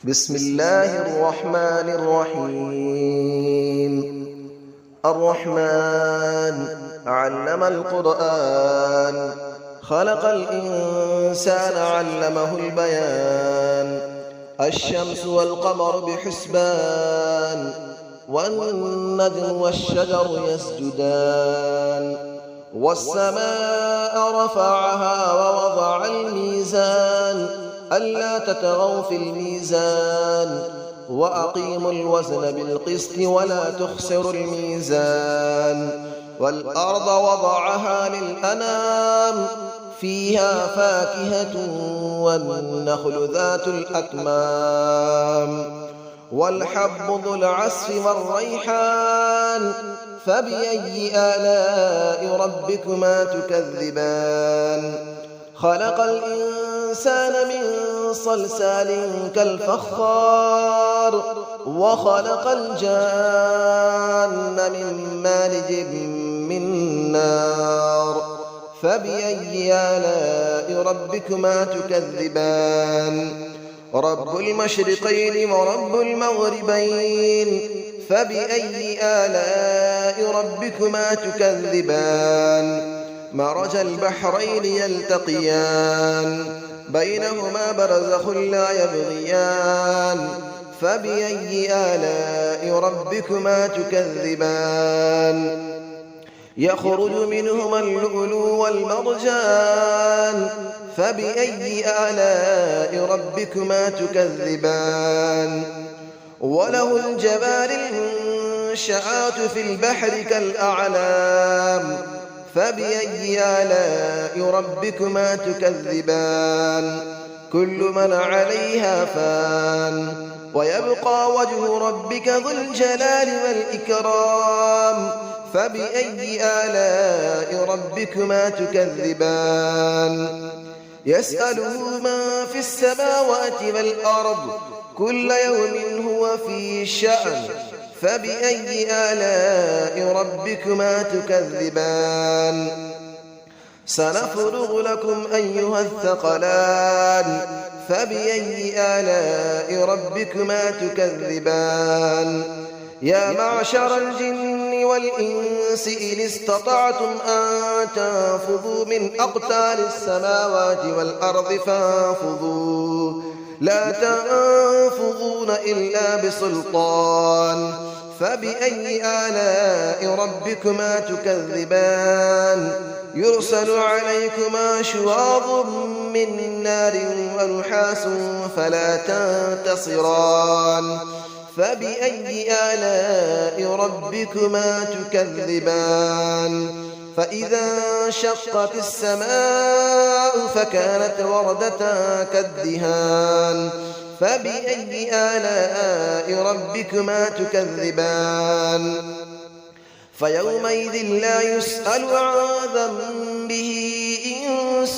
بسم الله الرحمن الرحيم. الرحمن علم القرآن، خلق الإنسان علمه البيان. الشمس والقمر بحسبان، والنجم والشجر يسجدان. والسماء رفعها ووضع الميزان، ألا تطغوا في الميزان، وأقيموا الوزن بالقسط ولا تخسروا الميزان. والأرض وضعها للأنام، فيها فاكهة والنخل ذات الأكمام. والحب ذو العصف والريحان، فبأي آلاء ربكما تكذبان. خلق الإنسان من صلصال كالفخار، وخلق الجان من مارج من نار. فبأي آلاء ربكما تكذبان. رب المشرقين ورب المغربين، فبأي آلاء ربكما تكذبان. مرج البحرين يلتقيان، بينهما برزخ لا يبغيان. فبأي آلاء ربكما تكذبان. يخرج منهما اللؤلؤ والمرجان، فبأي آلاء ربكما تكذبان. وله الجوار المنشآت في البحر كالأعلام، فبأي آلاء ربكما تكذبان. كل من عليها فان، ويبقى وجه ربك ذو الجلال والإكرام. فبأي آلاء ربكما تكذبان. يسأله من في السماوات والأرض، كل يوم هو في شأن. فبأي آلاء ربكما تكذبان. سنفرغ لكم أيها الثقلان، فبأي آلاء ربكما تكذبان. يا معشر الجن والإنس إن استطعتم أن تنفذوا من أقطار السماوات والأرض فانفذوا، لا تنفذون إلا بسلطان. فبأي آلاء ربكما تكذبان. يرسل عليكما شواظ من نار ونحاس فلا تنتصران. فبأي آلاء ربكما تكذبان. فإذا انشقت السماء فكانت وردة كالدهان. فبأي آلاء ربكما تكذبان. فيومئذ لا يسأل عن ذنبه إنس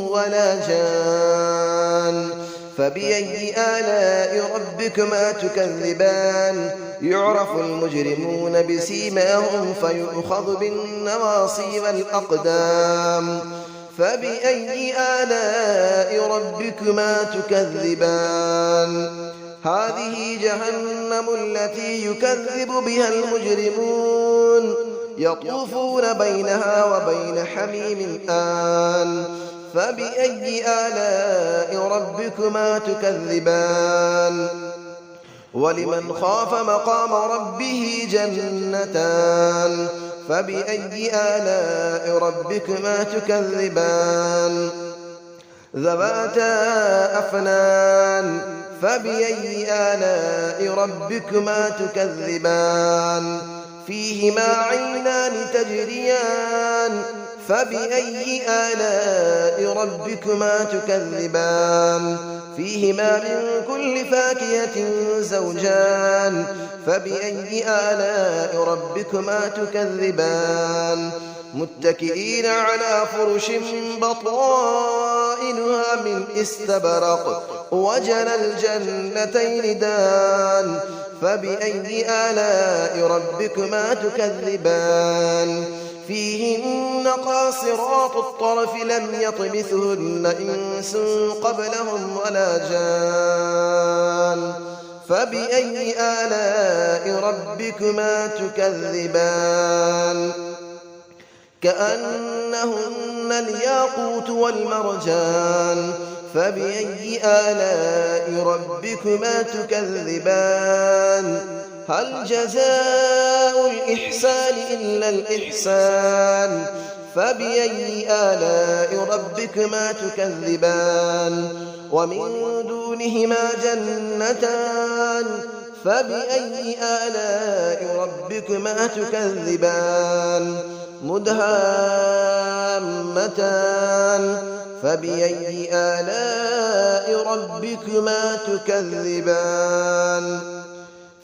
ولا جان. فبأي آلاء ربكما تكذبان. يعرف المجرمون بسيماهم فيؤخذ بالنواصي والأقدام. فبأي آلاء ربكما تكذبان. هذه جهنم التي يكذب بها المجرمون، يطوفون بينها وبين حميم آن. فبأي آلاء ربكما تكذبان. ولمن خاف مقام ربه جنتان. فبأي آلاء ربكما تكذبان. ذواتا أفنان. فبأي آلاء ربكما تكذبان. فيهما عينان تجريان. فبأي آلاء ربكما تكذبان. فيهما من كل فاكهة زوجان. فبأي آلاء ربكما تكذبان. متكئين على فرش بطائنها من استبرق، وجنى الجنتين دان. فبأي آلاء ربكما تكذبان. فيهن قاصرات الطرف لم يطمثهن إنس قبلهم ولا جان. فبأي آلاء ربكما تكذبان كأنهن الياقوت والمرجان فبأي آلاء ربكما تكذبان هل جزاء الإحسان إلا الإحسان فبأي آلاء ربكما تكذبان ومن دونهما جنتان فبأي آلاء ربكما تكذبان مدهامتان فبأي آلاء ربكما تكذبان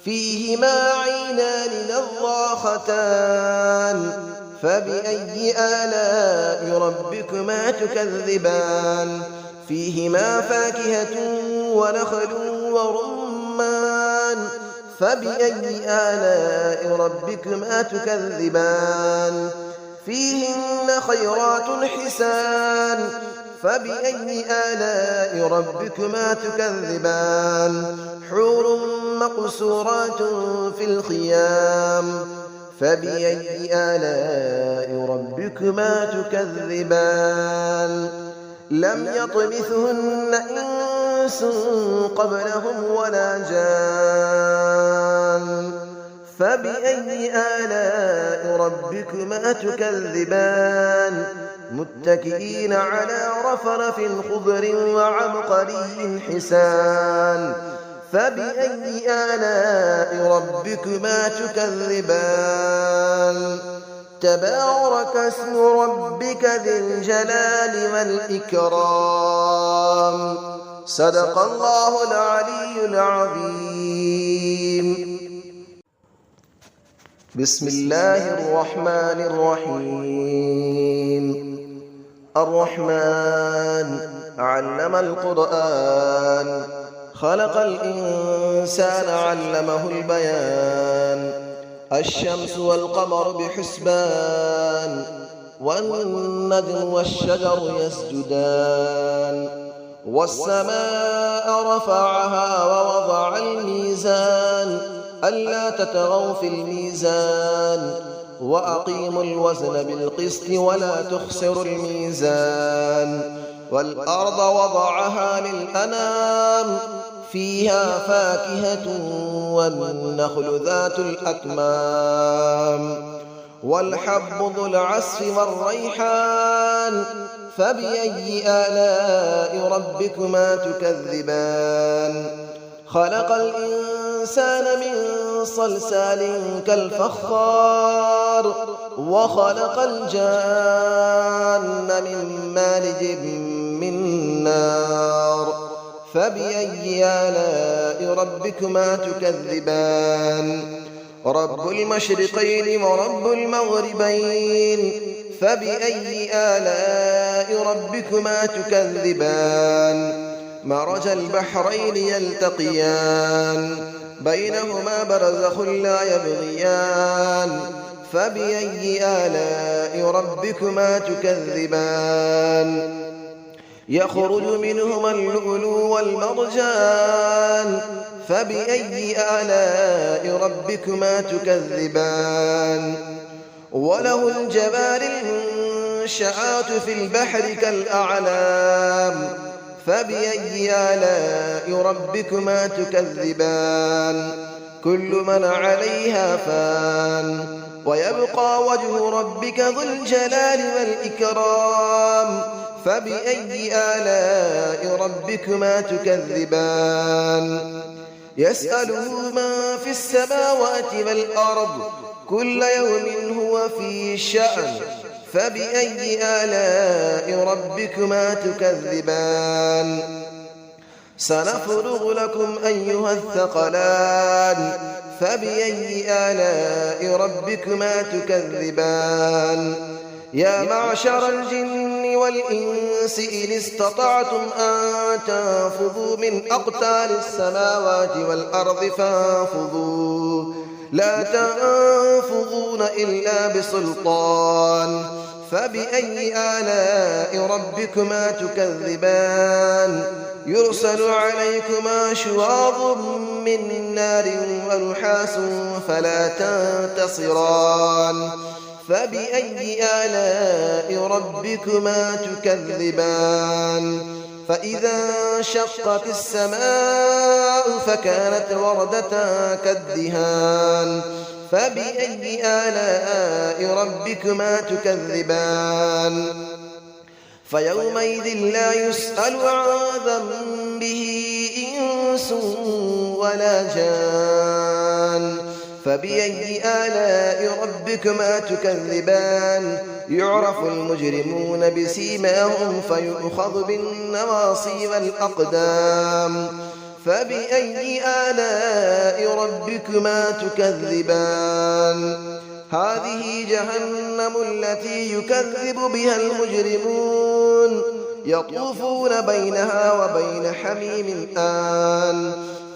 فيهما عينان نضاختان فبأي آلاء ربكما تكذبان فيهما فاكهة ونخل ورمان فبأي آلاء ربكما تكذبان فيهن خيرات حسان فبأي آلاء ربكما تكذبان حور مقصورات في الخيام فبأي آلاء ربكما تكذبان لم يطمثهن إنس قبلهم ولا جان فبأي آلاء ربكما تكذبان متكئين على رفرف خضر وعبقري حسان فبأي آلاء ربكما تكذبان تبارك اسم ربك ذي الجلال والإكرام صدق الله العلي العظيم بسم الله الرحمن الرحيم الرحمن علم القرآن خلق الإنسان علمه البيان الشمس والقمر بحسبان والنجم والشجر يسجدان والسماء رفعها ووضع الميزان ألا تطغوا في الميزان وأقيموا الوزن بالقسط ولا تخسروا الميزان والأرض وضعها للأنام فيها فاكهة والنخل ذات الأكمام والحب ذو العصف والريحان فبأي آلاء ربكما تكذبان خلق الإنسان من صلصال كالفخار وخلق الجان من مارج من نار فبأي آلاء ربكما تكذبان رب المشرقين ورب المغربين فبأي آلاء ربكما تكذبان مرج البحرين يلتقيان بينهما برزخ لا يبغيان فبأي آلاء ربكما تكذبان يخرج منهما اللؤلؤ والمرجان فبأي آلاء ربكما تكذبان وله الجبال المنشآت في البحر كالأعلام فبأي آلاء ربكما تكذبان كل من عليها فان ويبقى وجه ربك ذو الجلال والإكرام فبأي آلاء ربكما تكذبان يسأله من في السماوات والأرض كل يوم هو في شأن فبأي آلاء ربكما تكذبان سنفرغ لكم أيها الثقلان فبأي آلاء ربكما تكذبان يا معشر الجن والإنس إن استطعتم أن تنفذوا من أقطار السماوات والأرض فانفذوا لا تنفذون إلا بسلطان فبأي آلاء ربكما تكذبان يرسل عليكما شواظ من نار ونحاس فلا تنتصران فبأي آلاء ربكما تكذبان فإذا انشقت السماء فكانت وردة كالدهان فبأي آلاء ربكما تكذبان فيومئذ لا يسأل عن ذنبه إنس ولا جان فبأي آلاء ربكما تكذبان يعرف المجرمون بسيماهم فيؤخذ بالنواصي والأقدام فبأي آلاء ربكما تكذبان هذه جهنم التي يكذب بها المجرمون يطوفون بينها وبين حميم آن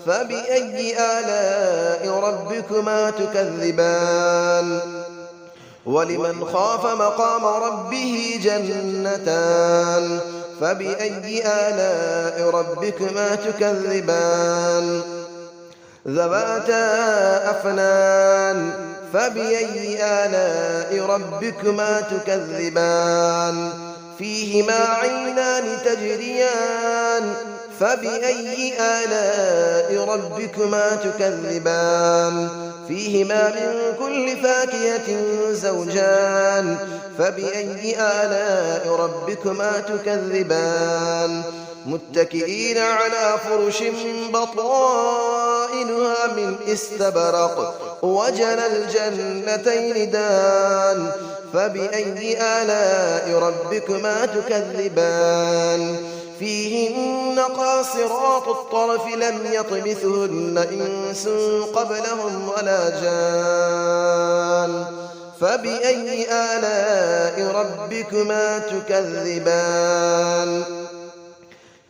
فبأي آلاء ربكما تكذبان ولمن خاف مقام ربه جنتان فبأي آلاء ربكما تكذبان ذواتا أفنان فبأي آلاء ربكما تكذبان فيهما عينان تجريان فبأي آلاء ربكما تكذبان فيهما من كل فاكهة زوجان فبأي آلاء ربكما تكذبان متكئين على فرش بطائنها من استبرق وجنى الجنتين دان فبأي آلاء ربكما تكذبان فيهن قاصرات الطرف لم يطمثهن إنس قبلهم ولا جان فبأي آلاء ربكما تكذبان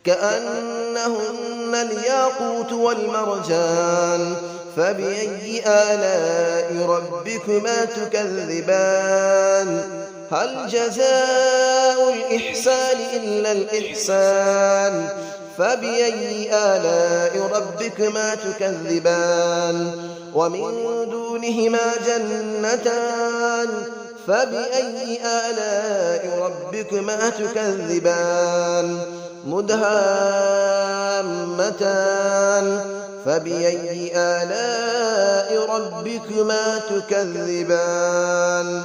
كأنهن الياقوت والمرجان فبأي آلاء ربكما تكذبان هل جزاء الإحسان إلا الإحسان فبأي آلاء ربكما تكذبان ومن دونهما جنتان فبأي آلاء ربكما تكذبان مدهامتان فبأي آلاء ربكما تكذبان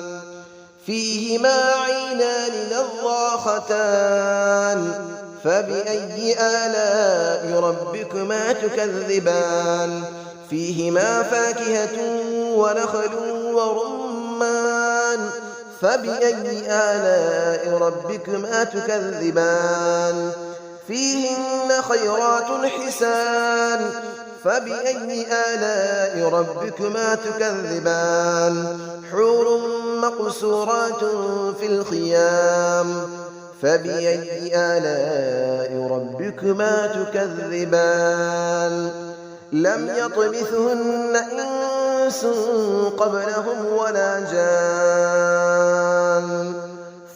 فيهما عينان نضاختان فبأي آلاء ربكما تكذبان فيهما فاكهة ونخل ورمان فبأي آلاء ربكما تكذبان فيهن خيرات حسان فبأي آلاء ربكما تكذبان حور مقصورات في الخيام فبأي آلاء ربكما تكذبان لم يطمثهن إنس قبلهم ولا جان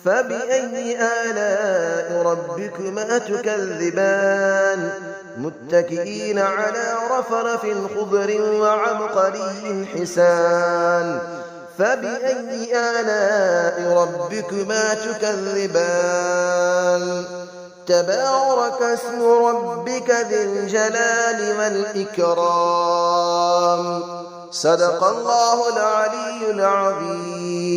فبأي آلاء ربكما تكذبان متكئين على رفرف خضر وعبقري حسان فبأي آلاء ربكما تكذبان تبارك اسم ربك ذي الجلال والإكرام صدق الله العلي العظيم.